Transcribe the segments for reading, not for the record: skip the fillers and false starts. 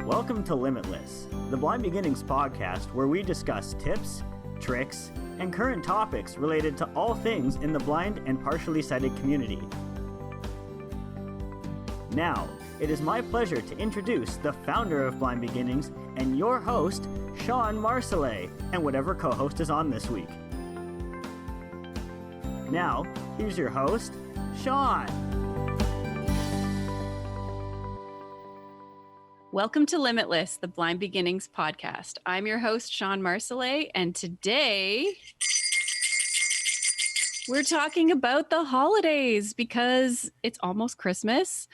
Welcome to Limitless, the Blind Beginnings podcast where we discuss tips, tricks, and current topics related to all things in the blind and partially sighted community. Now, it is my pleasure to introduce the founder of Blind Beginnings and your host, Shawn Marcellet, and whatever co-host is on this week. Now, here's your host, Shawn. Welcome to Limitless, the Blind Beginnings podcast. I'm your host, Shawn Marcellet, and today we're talking about the holidays because it's almost Christmas,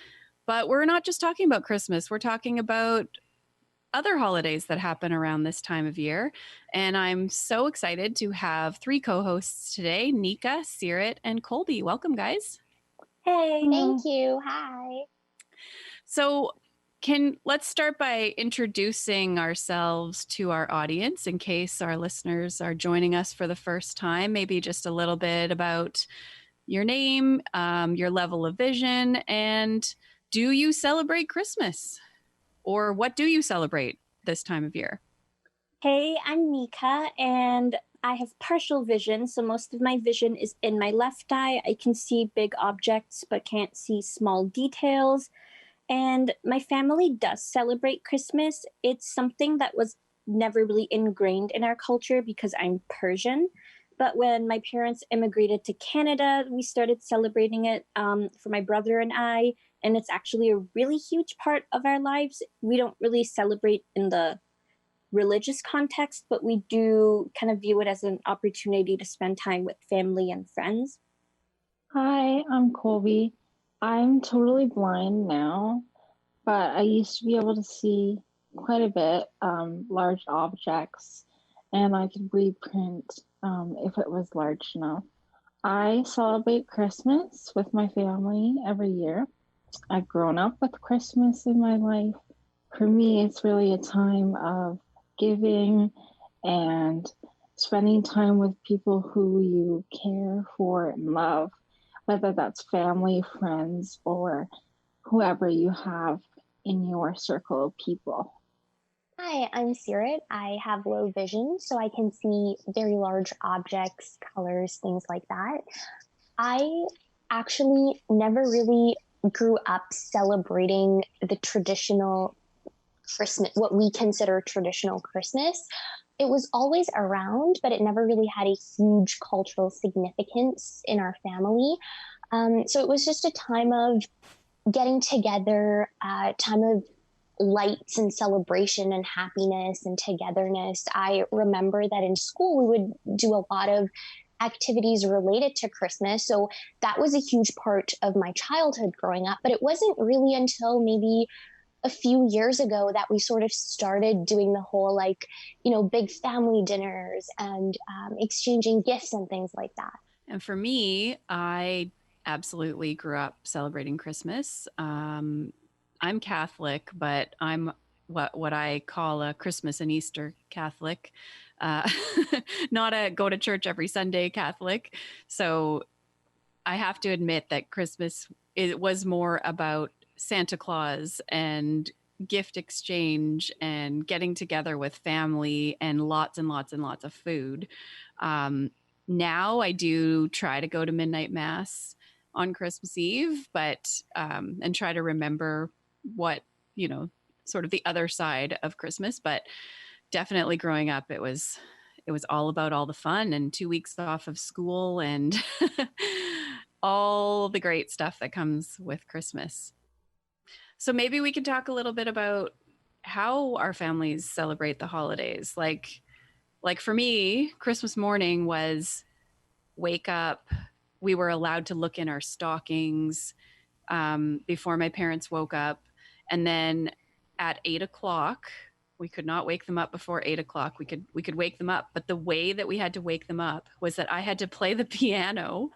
but we're not just talking about Christmas. We're talking about other holidays that happen around this time of year, and I'm so excited to have three co-hosts today, Nika, Seerat, and Kolby. Welcome, guys. Hey. Thank you. Hi. So, let's start by introducing ourselves to our audience in case our listeners are joining us for the first time. Maybe just a little bit about your name, your level of vision, and do you celebrate Christmas? Or what do you celebrate this time of year? Hey, I'm Nika, and I have partial vision, so most of my vision is in my left eye. I can see big objects but can't see small details. And my family does celebrate Christmas. It's something that was never really ingrained in our culture because I'm Persian. But when my parents immigrated to Canada, we started celebrating it for my brother and I. And it's actually a really huge part of our lives. We don't really celebrate in the religious context, but we do kind of view it as an opportunity to spend time with family and friends. Hi, I'm Kolby. I'm totally blind now, but I used to be able to see quite a bit, large objects, and I could reprint if it was large enough. I celebrate Christmas with my family every year. I've grown up with Christmas in my life. For me, it's really a time of giving and spending time with people who you care for and love, whether that's family, friends, or whoever you have in your circle of people. Hi, I'm Seerat. I have low vision, so I can see very large objects, colors, things like that. I actually never really grew up celebrating the traditional Christmas, what we consider traditional Christmas. It was always around, but it never really had a huge cultural significance in our family. So it was just a time of getting together, time of lights and celebration and happiness and togetherness. I remember that in school, we would do a lot of activities related to Christmas. So that was a huge part of my childhood growing up. But it wasn't really until maybe a few years ago that we sort of started doing the whole, big family dinners and exchanging gifts and things like that. And for me, I absolutely grew up celebrating Christmas. I'm Catholic, but I'm what I call a Christmas and Easter Catholic, not a go to church every Sunday Catholic. So I have to admit that Christmas, it was more about Santa Claus and gift exchange and getting together with family and lots of food. Now I do try to go to midnight mass on Christmas Eve, but and try to remember what, sort of the other side of Christmas. But definitely growing up, it was all about all the fun and 2 weeks off of school and all the great stuff that comes with Christmas. So maybe we can talk a little bit about how our families celebrate the holidays. Like for me, Christmas morning was wake up. We were allowed to look in our stockings before my parents woke up. And then at 8:00, we could not wake them up before 8:00. We could wake them up, but the way that we had to wake them up was that I had to play the piano.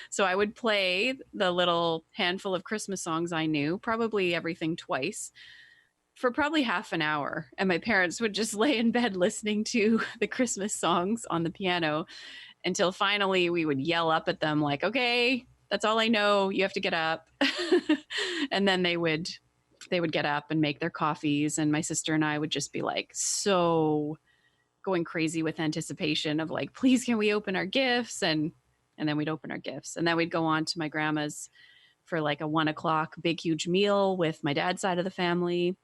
So I would play the little handful of Christmas songs I knew, probably everything twice, for probably half an hour. And my parents would just lay in bed listening to the Christmas songs on the piano until finally we would yell up at them like, okay, that's all I know. You have to get up. And then they would they would get up and make their coffees, and my sister and I would just be like so going crazy with anticipation of like, please can we open our gifts? And then we'd open our gifts, and then we'd go on to my grandma's for like a 1:00 big huge meal with my dad's side of the family.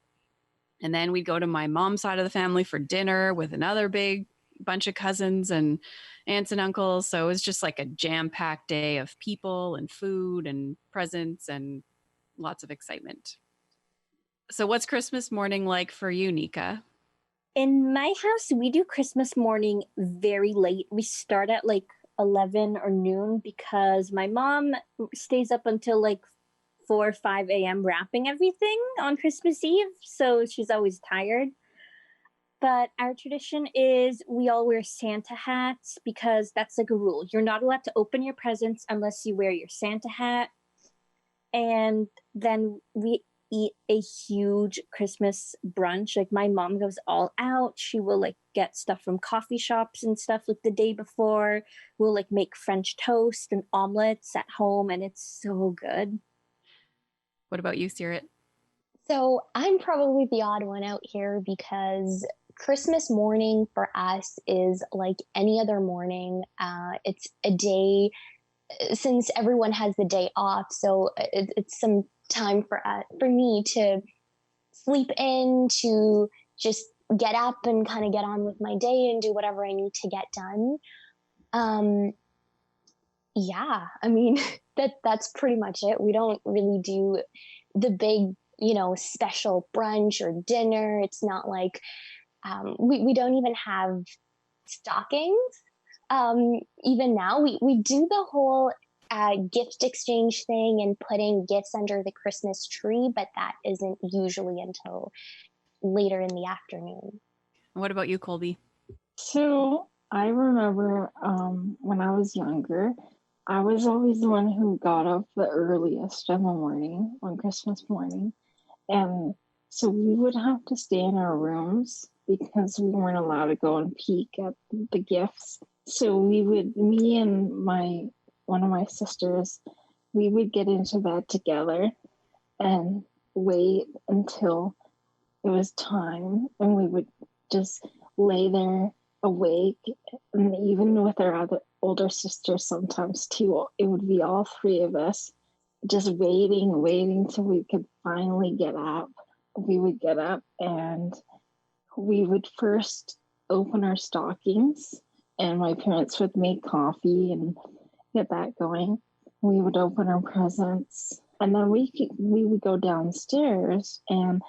And then we'd go to my mom's side of the family for dinner with another big bunch of cousins and aunts and uncles. So it was just like a jam-packed day of people and food and presents and lots of excitement. So what's Christmas morning like for you, Nika? In my house, we do Christmas morning very late. We start at like 11 or noon because my mom stays up until like 4 or 5 a.m. wrapping everything on Christmas Eve. So she's always tired. But our tradition is we all wear Santa hats because that's like a rule. You're not allowed to open your presents unless you wear your Santa hat. And then we eat a huge Christmas brunch. Like my mom goes all out. She will like get stuff from coffee shops and stuff like the day before. We'll like make French toast and omelets at home, and it's so good. What about you, Seerat? So I'm probably the odd one out here because Christmas morning for us is like any other morning. It's a day since everyone has the day off, so it's some time for me to sleep in, to just get up and kind of get on with my day and do whatever I need to get done. Yeah, I mean that's pretty much it. We don't really do the big, special brunch or dinner. It's not like we don't even have stockings. Even now, we do the whole gift exchange thing and putting gifts under the Christmas tree, but that isn't usually until later in the afternoon. What about you, Kolby? So I remember when I was younger, I was always the one who got up the earliest in the morning on Christmas morning. And so we would have to stay in our rooms because we weren't allowed to go and peek at the gifts. So me and one of my sisters, we would get into bed together and wait until it was time, and we would just lay there awake. And even with our other older sisters sometimes too, it would be all three of us just waiting till we could finally get up. We would get up and we would first open our stockings, and my parents would make coffee and get that going. We would open our presents, and then we would go downstairs, and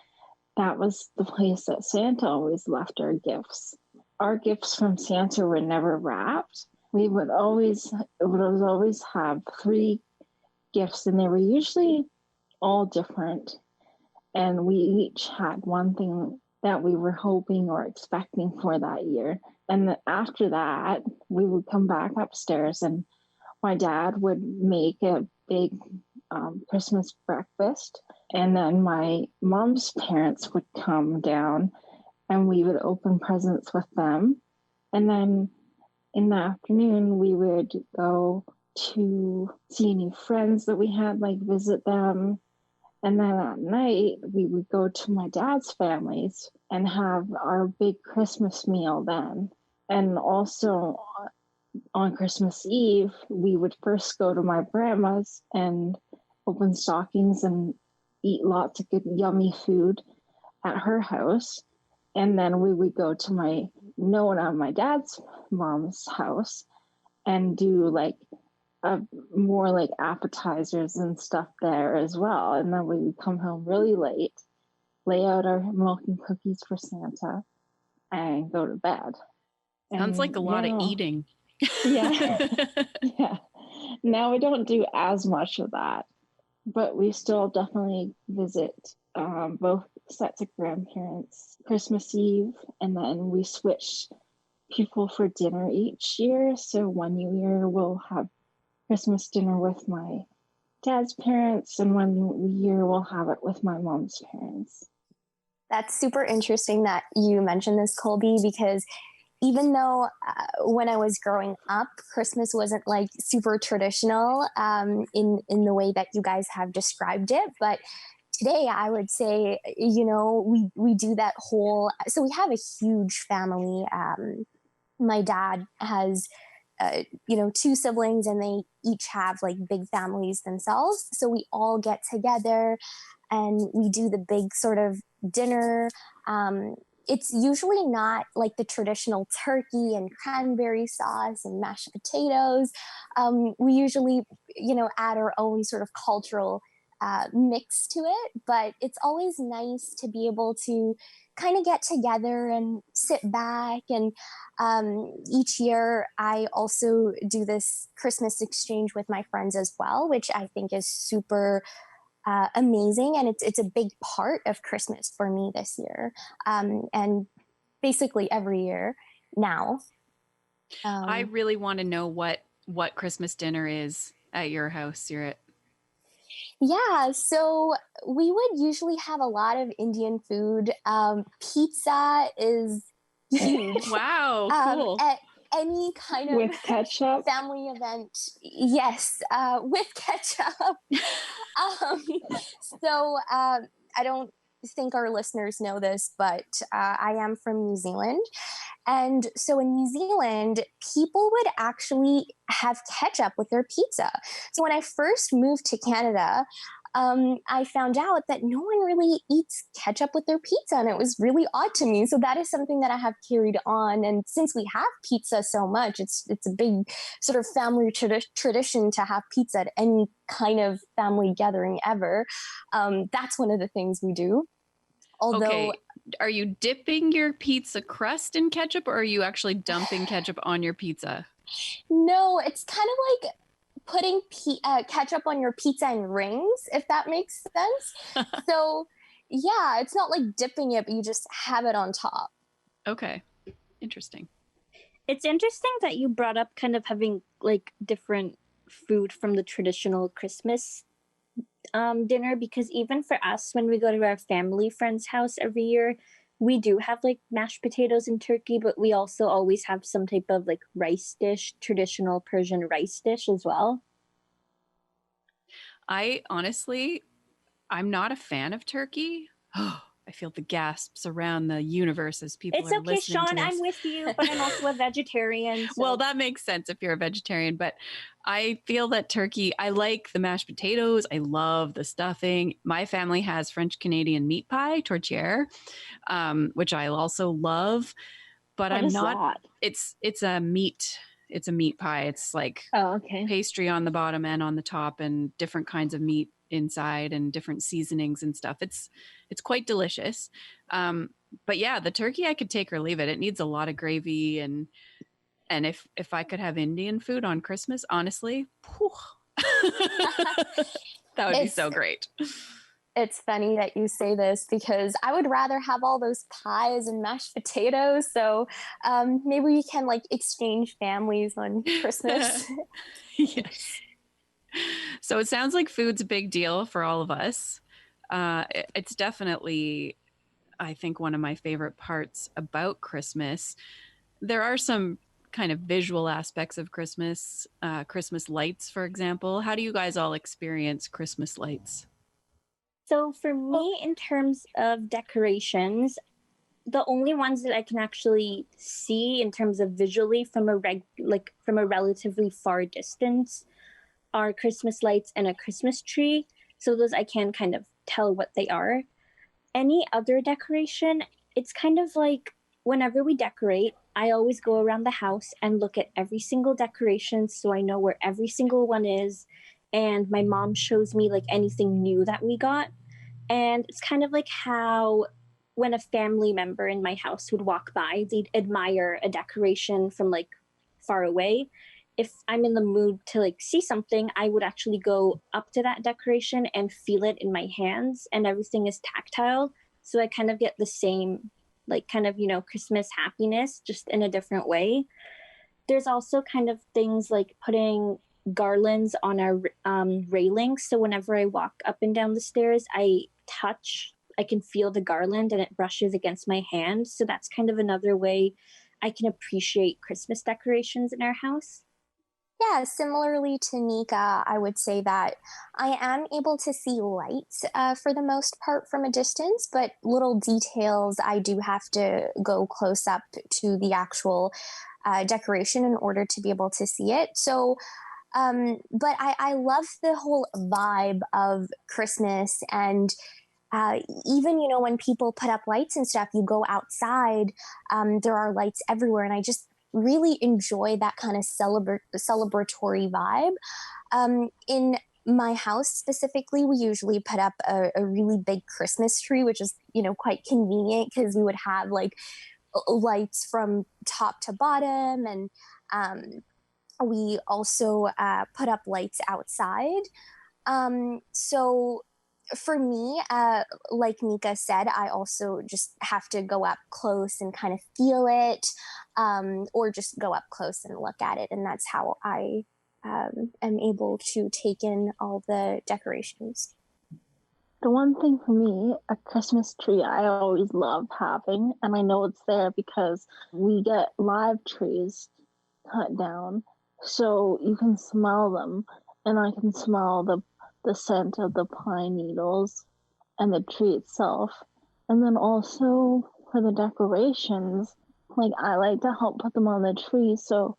that was the place that Santa always left our gifts. Our gifts from Santa were never wrapped. It would always have 3 gifts, and they were usually all different. And we each had one thing that we were hoping or expecting for that year. And after that, we would come back upstairs, and my dad would make a big Christmas breakfast. And then my mom's parents would come down, and we would open presents with them. And then in the afternoon, we would go to see any friends that we had, like visit them. And then at night, we would go to my dad's families and have our big Christmas meal then. And also on Christmas Eve, we would first go to my grandma's and open stockings and eat lots of good, yummy food at her house. And then we would go to my dad's mom's house and do like more like appetizers and stuff there as well. And then we would come home really late, lay out our milk and cookies for Santa, and go to bed. Sounds like a lot of eating. Yeah. Yeah. Now we don't do as much of that, but we still definitely visit both sets of grandparents Christmas Eve, and then we switch people for dinner each year. So one year we'll have Christmas dinner with my dad's parents, and one year we'll have it with my mom's parents. That's super interesting that you mentioned this, Kolby, because even though when I was growing up, Christmas wasn't like super traditional in the way that you guys have described it, but today I would say, we do that whole, so we have a huge family. My dad has, two siblings, and they each have like big families themselves. So we all get together and we do the big sort of dinner. It's usually not like the traditional turkey and cranberry sauce and mashed potatoes. We usually, add our own sort of cultural mix to it, but it's always nice to be able to kind of get together and sit back. And each year, I also do this Christmas exchange with my friends as well, which I think is super amazing, and it's a big part of Christmas for me this year, and basically every year now. I really want to know what Christmas dinner is at your house, Seerat. Yeah, so we would usually have a lot of Indian food. Pizza is huge. Wow, cool. At any kind of with ketchup family event, yes, with ketchup. I don't think our listeners know this, but I am from New Zealand. And so in New Zealand, people would actually have ketchup with their pizza. So when I first moved to Canada, I found out that no one really eats ketchup with their pizza, and it was really odd to me. So that is something that I have carried on. And since we have pizza so much, it's a big sort of family tradition to have pizza at any kind of family gathering ever. That's one of the things we do. Although, okay, are you dipping your pizza crust in ketchup, or are you actually dumping ketchup on your pizza? No, it's kind of like putting ketchup on your pizza in rings, if that makes sense. So, yeah, it's not like dipping it, but you just have it on top. Okay, interesting. It's interesting that you brought up kind of having like different food from the traditional Christmas dinner, because even for us, when we go to our family friend's house every year, we do have like mashed potatoes and turkey, but we also always have some type of like rice dish, traditional Persian rice dish as well. I'm not a fan of turkey. Oh, I feel the gasps around the universe as people It's are okay, listening Shawn, to this. I'm with you, but I'm also a vegetarian. So. Well, that makes sense if you're a vegetarian, but I feel that turkey, I like the mashed potatoes. I love the stuffing. My family has French Canadian meat pie, tourtière, which I also love, but what I'm is not, that? it's a meat pie. It's like Okay. pastry on the bottom and on the top, and different kinds of meat inside, and different seasonings and stuff. It's quite delicious. But yeah, the turkey, I could take or leave it. It needs a lot of gravy, and if I could have Indian food on Christmas, honestly, that would be so great. It's funny that you say this, because I would rather have all those pies and mashed potatoes. So maybe we can like exchange families on Christmas. Yes. So it sounds like food's a big deal for all of us. It's definitely, I think, one of my favorite parts about Christmas. There are some kind of visual aspects of Christmas, Christmas lights, for example. How do you guys all experience Christmas lights? So for me, in terms of decorations, the only ones that I can actually see in terms of visually from from a relatively far distance are Christmas lights and a Christmas tree. So those I can kind of tell what they are. Any other decoration, it's kind of like whenever we decorate, I always go around the house and look at every single decoration so I know where every single one is. And my mom shows me like anything new that we got. And it's kind of like how when a family member in my house would walk by, they'd admire a decoration from like far away. If I'm in the mood to like see something, I would actually go up to that decoration and feel it in my hands, and everything is tactile. So I kind of get the same, like kind of, Christmas happiness, just in a different way. There's also kind of things like putting garlands on our railings. So whenever I walk up and down the stairs, I can feel the garland and it brushes against my hand. So that's kind of another way I can appreciate Christmas decorations in our house. Yeah, similarly to Nika, I would say that I am able to see lights for the most part from a distance, but little details I do have to go close up to the actual decoration in order to be able to see it. So, but I love the whole vibe of Christmas and uh, even when people put up lights and stuff, you go outside, there are lights everywhere, and I just really enjoy that kind of celebratory vibe. In my house specifically, we usually put up a really big Christmas tree, which is quite convenient because we would have like lights from top to bottom, and we also put up lights outside. So for me, like Nika said, I also just have to go up close and kind of feel it, or just go up close and look at it. And that's how I am able to take in all the decorations. The one thing for me, a Christmas tree I always love having, and I know it's there because we get live trees cut down, so you can smell them, and I can smell the scent of the pine needles and the tree itself. And then also for the decorations, like I like to help put them on the tree so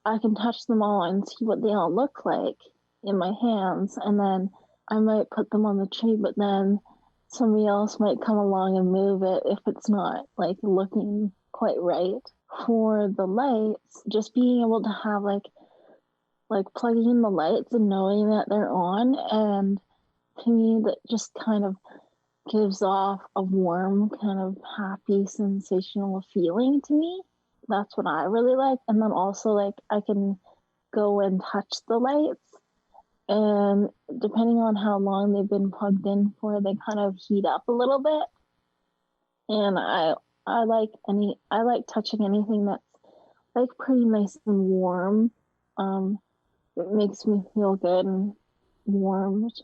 I can touch them all and see what they all look like in my hands. And then I might put them on the tree, but then somebody else might come along and move it if it's not like looking quite right. For the lights, just being able to have like plugging in the lights and knowing that they're on, and to me that just kind of gives off a warm, kind of happy, sensational feeling to me. That's what I really like. And then also like I can go and touch the lights, and depending on how long they've been plugged in for, they kind of heat up a little bit. And I like touching anything that's like pretty nice and warm. It makes me feel good and warmed.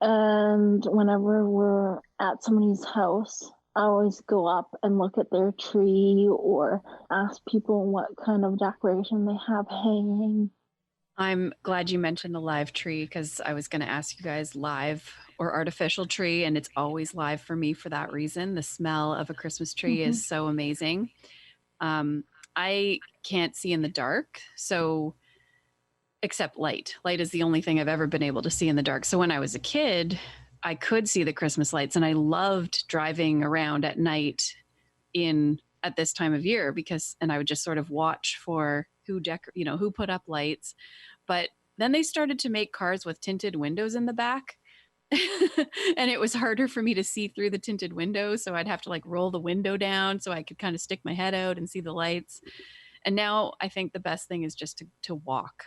And whenever we're at somebody's house, I always go up and look at their tree or ask people what kind of decoration they have hanging. I'm glad you mentioned the live tree because I was going to ask you guys live or artificial tree, and it's always live for me for that reason. The smell of a Christmas tree is so amazing. I can't see in the dark, so except light. Light is the only thing I've ever been able to see in the dark. So when I was a kid, I could see the Christmas lights, and I loved driving around at night at this time of year and I would just sort of watch for who put up lights. But then they started to make cars with tinted windows in the back. And it was harder for me to see through the tinted windows, so I'd have to like roll the window down so I could kind of stick my head out and see the lights. And now I think the best thing is just to walk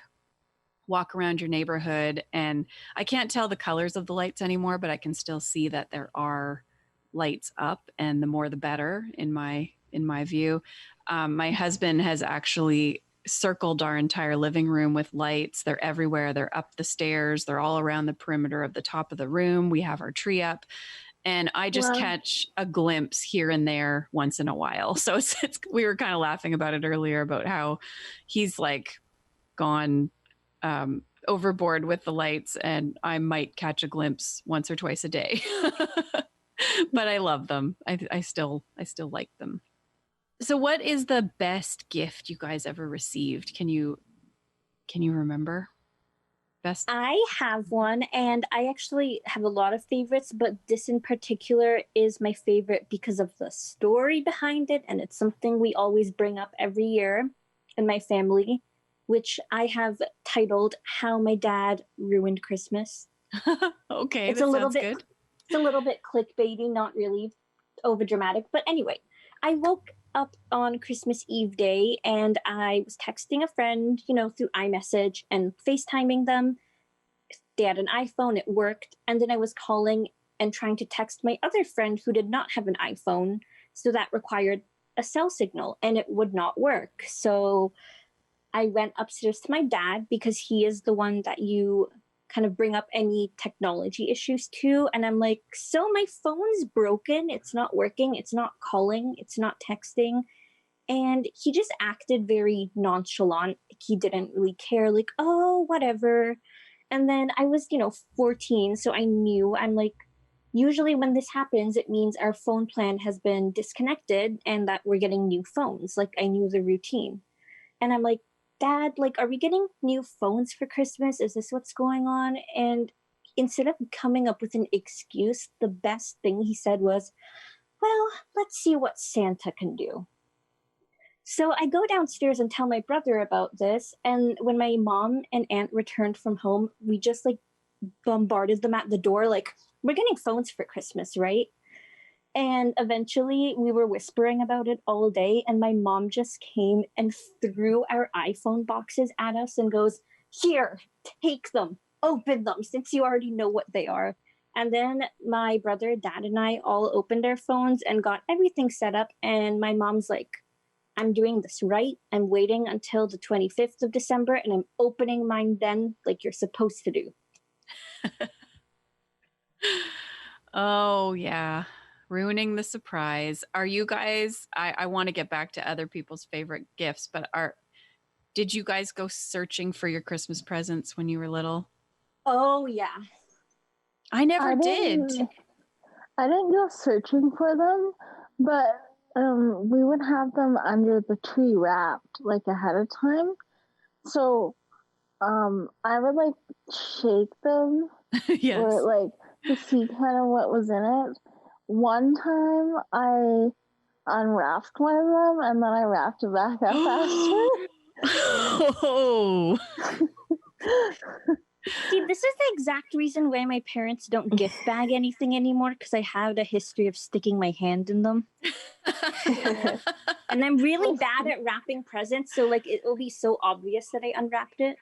around your neighborhood. And I can't tell the colors of the lights anymore, but I can still see that there are lights up, and the more the better in my view. My husband has actually circled our entire living room with lights. They're everywhere. They're up the stairs. They're all around the perimeter of the top of the room. We have our tree up, and I just catch a glimpse here and there once in a while. So we were kind of laughing about it earlier about how he's like gone overboard with the lights, and I might catch a glimpse once or twice a day. But I love them. I still like them. So what is the best gift you guys ever received? Can you remember? Best? I have one, and I actually have a lot of favorites, but this in particular is my favorite because of the story behind it, and it's something we always bring up every year in my family, which I have titled How My Dad Ruined Christmas. Okay, it's that a little sounds bit good. It's a little bit clickbaity, not really over dramatic, but anyway, I woke up on Christmas Eve day and I was texting a friend, through iMessage and FaceTiming them. They had an iPhone, it worked, and then I was calling and trying to text my other friend who did not have an iPhone, so that required a cell signal, and it would not work. So I went upstairs to my dad because he is the one that you kind of bring up any technology issues to. And I'm like, so my phone's broken. It's not working. It's not calling. It's not texting. And he just acted very nonchalant. He didn't really care, like, oh, whatever. And then I was, 14, so I knew. I'm like, usually when this happens, it means our phone plan has been disconnected and that we're getting new phones. Like, I knew the routine. And I'm like, Dad, like, are we getting new phones for Christmas? Is this what's going on? And instead of coming up with an excuse, the best thing he said was, well, let's see what Santa can do. So I go downstairs and tell my brother about this. And when my mom and aunt returned from home, we just like bombarded them at the door, like, we're getting phones for Christmas, right? And eventually we were whispering about it all day. And my mom just came and threw our iPhone boxes at us and goes, here, take them, open them, since you already know what they are. And then my brother, dad, and I all opened our phones and got everything set up. And my mom's like, I'm doing this right. I'm waiting until the 25th of December and I'm opening mine then, like you're supposed to do. Oh, yeah. Ruining the surprise. Are you guys, I want to get back to other people's favorite gifts, but did you guys go searching for your Christmas presents when you were little? Oh, yeah. I never did. I didn't go searching for them, but we would have them under the tree wrapped like ahead of time. So I would like shake them Yes. or like to see kind of what was in it. One time I unwrapped one of them and then I wrapped it back up after. Oh. See, this is the exact reason why my parents don't gift bag anything anymore, because I had a history of sticking my hand in them. And I'm really bad at wrapping presents, so like it will be so obvious that I unwrapped it.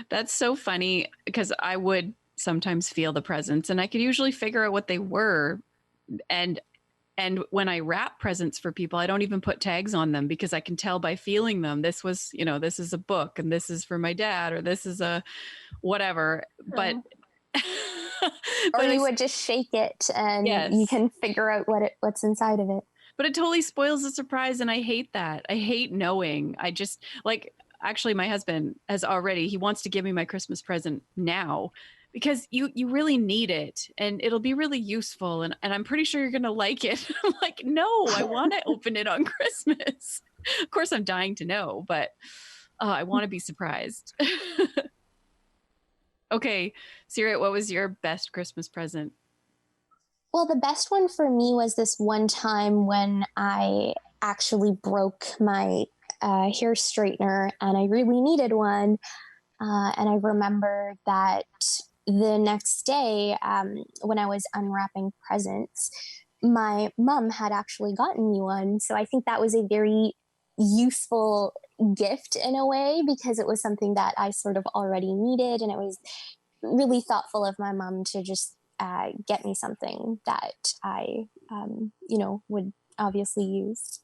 That's so funny because I would sometimes feel the presents and I could usually figure out what they were. And when I wrap presents for people, I don't even put tags on them because I can tell by feeling them. This was, this is a book and this is for my dad or this is a whatever. But or you would just shake it and you can figure out what's inside of it. But it totally spoils the surprise. And I hate that. I hate knowing. I just actually my husband he wants to give me my Christmas present now because you really need it and it'll be really useful. And I'm pretty sure you're going to like it. I'm like, no, I want to open it on Christmas. Of course I'm dying to know, but I want to be surprised. Okay. Seerat, what was your best Christmas present? Well, the best one for me was this one time when I actually broke my hair straightener and I really needed one. And I remember that the next day when I was unwrapping presents, my mom had actually gotten me one. So I think that was a very useful gift in a way because it was something that I sort of already needed. And it was really thoughtful of my mom to just get me something that I, would obviously use.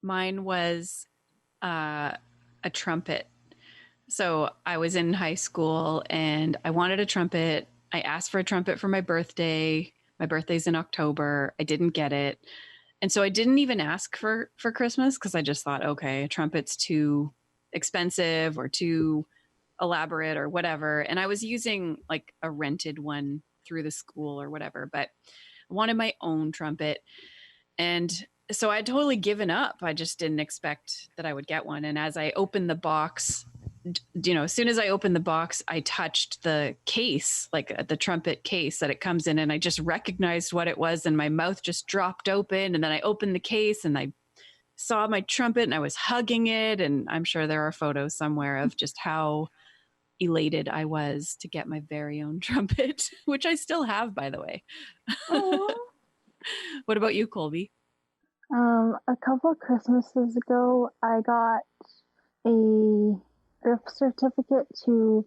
Mine was a trumpet. So I was in high school and I wanted a trumpet. I asked for a trumpet for my birthday. My birthday's in October. I didn't get it. And so I didn't even ask for Christmas because I just thought, okay, a trumpet's too expensive or too elaborate or whatever. And I was using like a rented one through the school or whatever, but I wanted my own trumpet. And so I'd totally given up. I just didn't expect that I would get one. And as I opened the box, as soon as I opened the box, I touched the case, like the trumpet case that it comes in, and I just recognized what it was, and my mouth just dropped open. And then I opened the case and I saw my trumpet and I was hugging it. And I'm sure there are photos somewhere of just how elated I was to get my very own trumpet, which I still have, by the way. What about you, Kolby? A couple of Christmases ago, I got a gift certificate to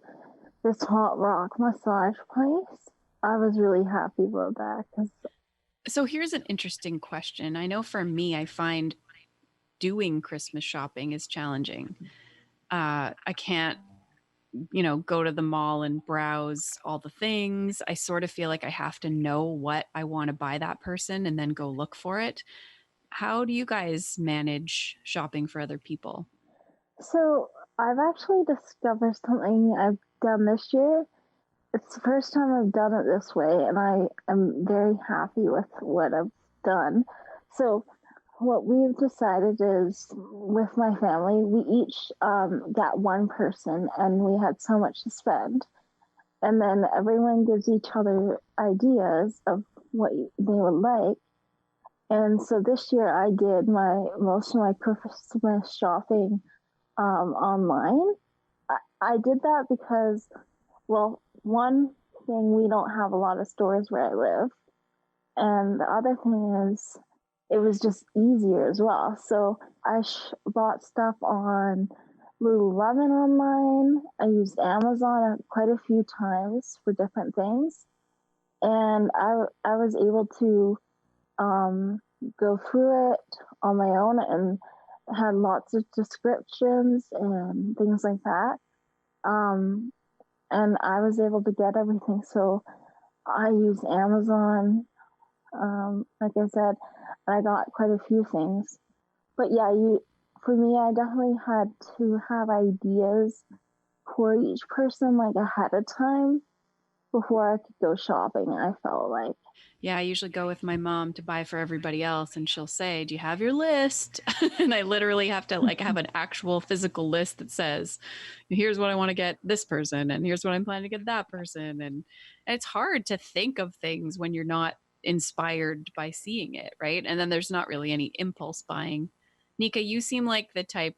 this hot rock massage place. I was really happy about that. So here's an interesting question. I know for me, I find doing Christmas shopping is challenging. I can't, go to the mall and browse all the things. I sort of feel like I have to know what I want to buy that person and then go look for it. how do you guys manage shopping for other people? So I've actually discovered something I've done this year. It's the first time I've done it this way, and I am very happy with what I've done. So what we've decided is, with my family, we each got one person, and we had so much to spend. And then everyone gives each other ideas of what they would like. And so this year I did most of my Christmas shopping online. I did that because, well, one thing, we don't have a lot of stores where I live. And the other thing is, it was just easier as well. So I bought stuff on Lululemon online. I used Amazon quite a few times for different things. And I was able to go through it on my own and had lots of descriptions and things like that. And I was able to get everything. So I used Amazon, like I said, and I got quite a few things. But yeah, for me, I definitely had to have ideas for each person like ahead of time before I could go shopping, I felt like. Yeah, I usually go with my mom to buy for everybody else, and she'll say, "Do you have your list?" And I literally have to like have an actual physical list that says, "Here's what I want to get this person, and here's what I'm planning to get that person." And it's hard to think of things when you're not inspired by seeing it, right? And then there's not really any impulse buying. Nika, you seem like the type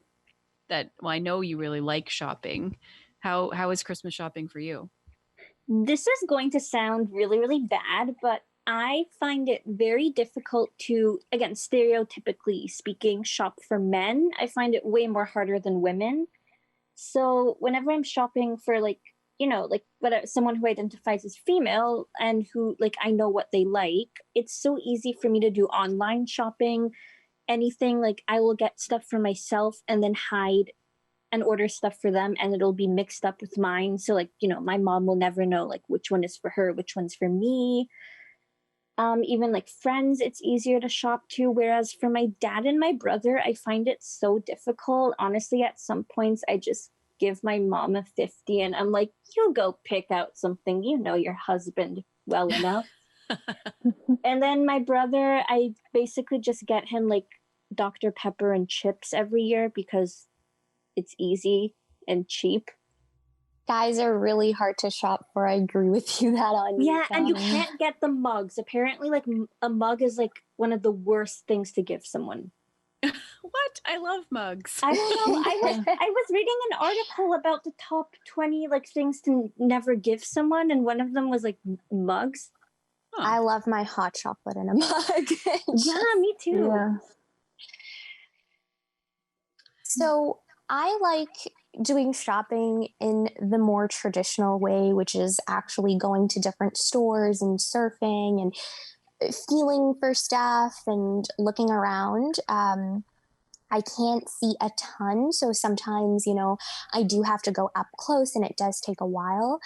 that, well, I know you really like shopping. How is Christmas shopping for you? This is going to sound really, really bad, but I find it very difficult to, again, stereotypically speaking, shop for men. I find it way more harder than women. So whenever I'm shopping for someone who identifies as female and who like I know what they like, it's so easy for me to do online shopping. Anything like I will get stuff for myself and then hide and order stuff for them, and it'll be mixed up with mine. So like, my mom will never know like which one is for her, which one's for me. Even like friends, it's easier to shop to. Whereas for my dad and my brother, I find it so difficult. Honestly, at some points, I just give my mom a 50 and I'm like, you go pick out something. You know your husband well enough. And then my brother, I basically just get him like Dr. Pepper and chips every year because it's easy and cheap. Guys are really hard to shop for. I agree with you that on. Yeah, and you can't get the mugs. Apparently, like a mug is like one of the worst things to give someone. What? I love mugs. I don't know. I was reading an article about the top 20 like things to never give someone, and one of them was like mugs. Huh. I love my hot chocolate in a mug. Yeah, me too. Yeah. So I like doing shopping in the more traditional way, which is actually going to different stores and surfing and feeling for stuff and looking around. I can't see a ton, so sometimes, I do have to go up close and it does take a while.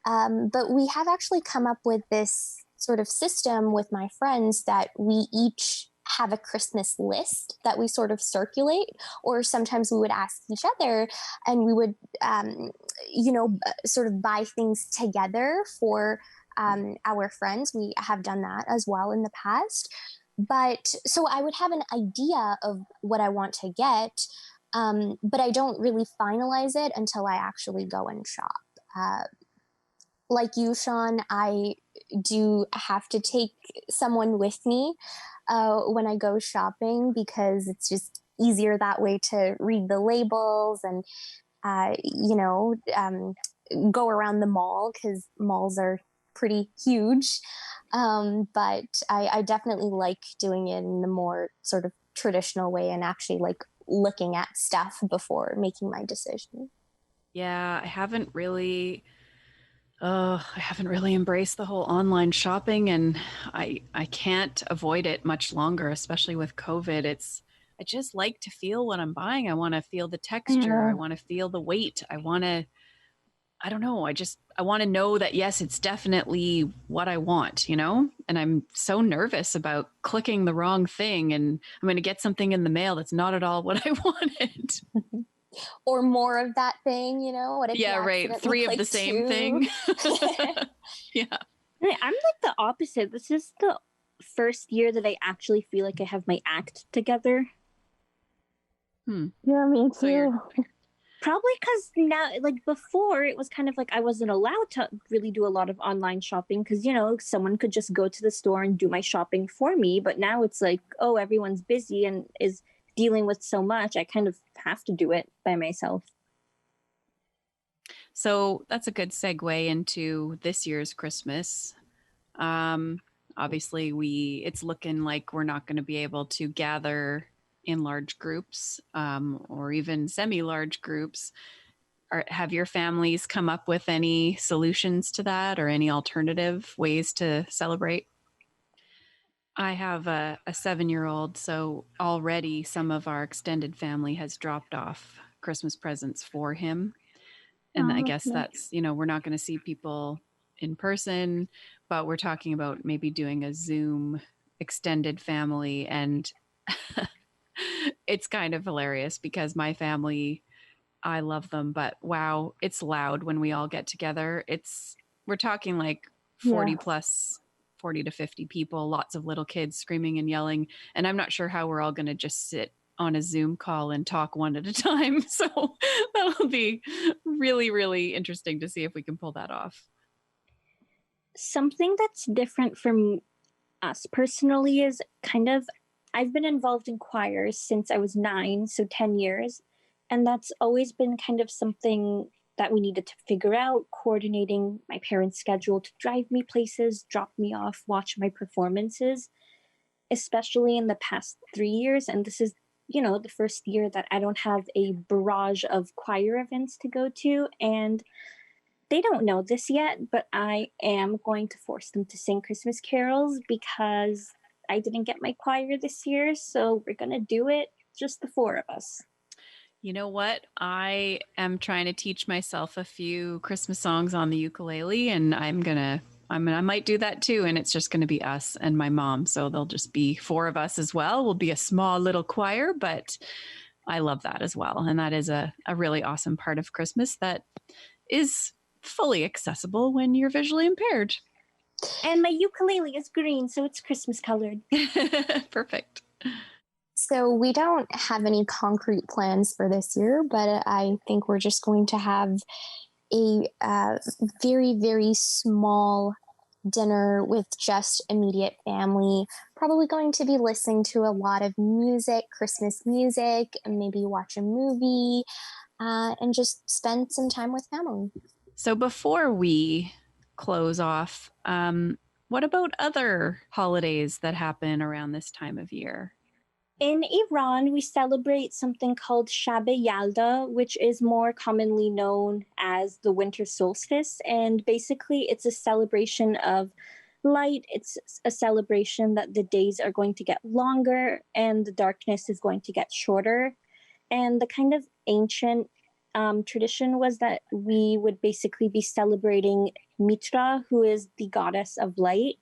But we have actually come up with this sort of system with my friends that we each have a Christmas list that we sort of circulate, or sometimes we would ask each other and we would, sort of buy things together for our friends. We have done that as well in the past. But so I would have an idea of what I want to get, but I don't really finalize it until I actually go and shop. Like you, Shawn, I do have to take someone with me when I go shopping because it's just easier that way to read the labels and, go around the mall because malls are pretty huge. But I definitely like doing it in the more sort of traditional way and actually like looking at stuff before making my decision. Yeah, I haven't really embraced the whole online shopping, and I can't avoid it much longer, especially with COVID. I just like to feel what I'm buying. I want to feel the texture. Yeah. I want to feel the weight. I don't know. I want to know that, yes, it's definitely what I want, you know? And I'm so nervous about clicking the wrong thing and I'm going to get something in the mail that's not at all what I wanted. Or more of that thing, you know? What if Yeah, you right. accidentally 3 of the click same 2? thing. Yeah. I'm like the opposite. This is the first year that I actually feel like I have my act together. Yeah, me too. So you're Probably because now, like before, it was kind of like I wasn't allowed to really do a lot of online shopping because, you know, someone could just go to the store and do my shopping for me. But now it's like, oh, everyone's busy and is dealing with so much. I kind of have to do it by myself. So that's a good segue into this year's Christmas. Obviously, it's looking like we're not going to be able to gather in large groups or even semi-large groups. Have your families come up with any solutions to that or any alternative ways to celebrate? I have a 7-year-old, so already some of our extended family has dropped off Christmas presents for him. And I guess that's, you know, we're not going to see people in person, but we're talking about maybe doing a Zoom extended family. And it's kind of hilarious because my family, I love them, but wow, it's loud when we all get together. We're talking like 40 plus 40 to 50 people, lots of little kids screaming and yelling. And I'm not sure how we're all going to just sit on a Zoom call and talk one at a time. So that'll be really, really interesting to see if we can pull that off. Something that's different from us personally is kind of, I've been involved in choirs since I was 9, so 10 years. And that's always been kind of something that we needed to figure out, coordinating my parents' schedule to drive me places, drop me off, watch my performances, especially in the past 3 years. And this is, you know, the first year that I don't have a barrage of choir events to go to. And they don't know this yet, but I am going to force them to sing Christmas carols because I didn't get my choir this year. So we're going to do it, just the 4 of us. You know what? I am trying to teach myself a few Christmas songs on the ukulele, and I might do that too. And it's just going to be us and my mom. So there'll just be 4 of us as well. We'll be a small little choir, but I love that as well. And that is a really awesome part of Christmas that is fully accessible when you're visually impaired. And my ukulele is green, so it's Christmas colored. Perfect. So we don't have any concrete plans for this year, but I think we're just going to have a very, very small dinner with just immediate family. Probably going to be listening to a lot of music, Christmas music, and maybe watch a movie and just spend some time with family. So before we close off, what about other holidays that happen around this time of year? In Iran, we celebrate something called Shab Yalda, which is more commonly known as the winter solstice. And basically, it's a celebration of light. It's a celebration that the days are going to get longer and the darkness is going to get shorter. And the kind of ancient tradition was that we would basically be celebrating Mitra, who is the goddess of light.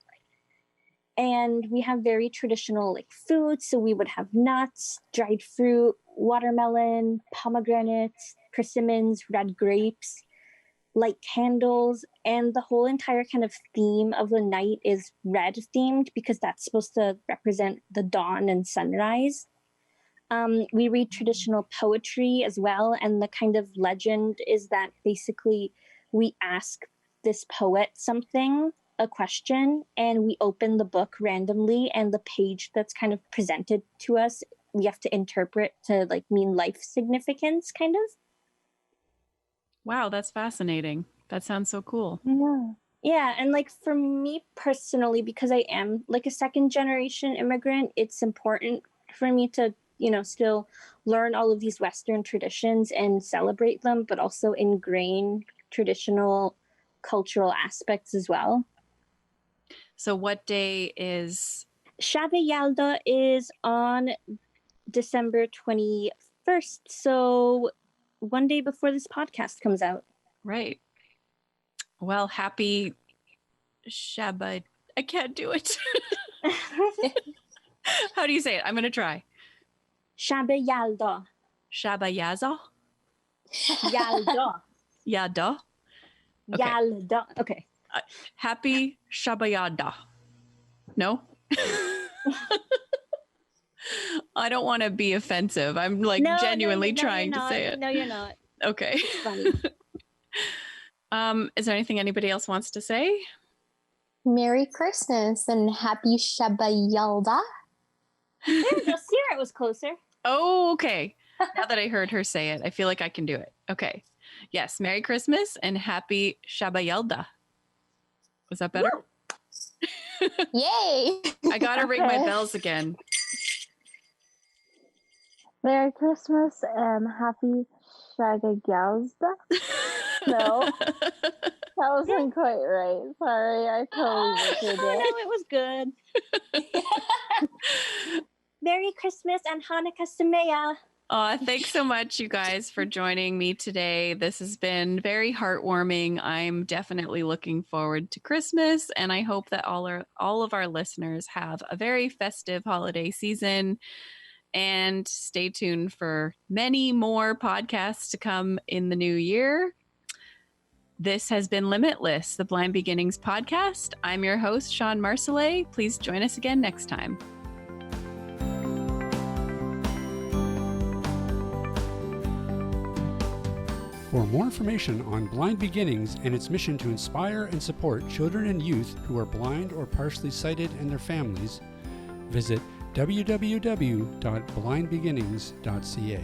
And we have very traditional like foods. So we would have nuts, dried fruit, watermelon, pomegranates, persimmons, red grapes, light candles. And the whole entire kind of theme of the night is red themed because that's supposed to represent the dawn and sunrise. We read traditional poetry as well. And the kind of legend is that basically we ask this poet something, a question, and we open the book randomly, and the page that's kind of presented to us we have to interpret to like mean life significance, kind of. Wow, that's fascinating. That sounds so cool. Yeah, and like for me personally, because I am like a second generation immigrant, it's important for me to, you know, still learn all of these Western traditions and celebrate them, but also ingrain traditional cultural aspects as well. So what day is... Shab Yalda is on December 21st, so one day before this podcast comes out. Right. Well, happy Shabbat. I can't do it. How do you say it? I'm going to try. Shabbat Yalda. Shabayaza? Yalda. Yada? Okay. Yalda. Okay. Happy Shabayada. No? I don't want to be offensive. I'm like genuinely trying to say it. No, you're not. Okay. It's funny. Is there anything anybody else wants to say? Merry Christmas and happy Shabayalda. There you go. Seerat was closer. Oh, okay. Now that I heard her say it, I feel like I can do it. Okay. Yes. Merry Christmas and happy Shabayalda. Was that better? Yay! I got to ring my bells again. Merry Christmas and happy Shagagazda. No, that wasn't quite right. Sorry, I totally butchered Oh, it. no, it was good. Merry Christmas and Hanukkah Sameach. Thanks so much, you guys, for joining me today. This has been very heartwarming. I'm definitely looking forward to Christmas, and I hope that all of our listeners have a very festive holiday season. And stay tuned for many more podcasts to come in the new year. This has been Limitless, the Blind Beginnings podcast. I'm your host, Shawn Marcellet. Please join us again next time. For more information on Blind Beginnings and its mission to inspire and support children and youth who are blind or partially sighted and their families, visit www.blindbeginnings.ca.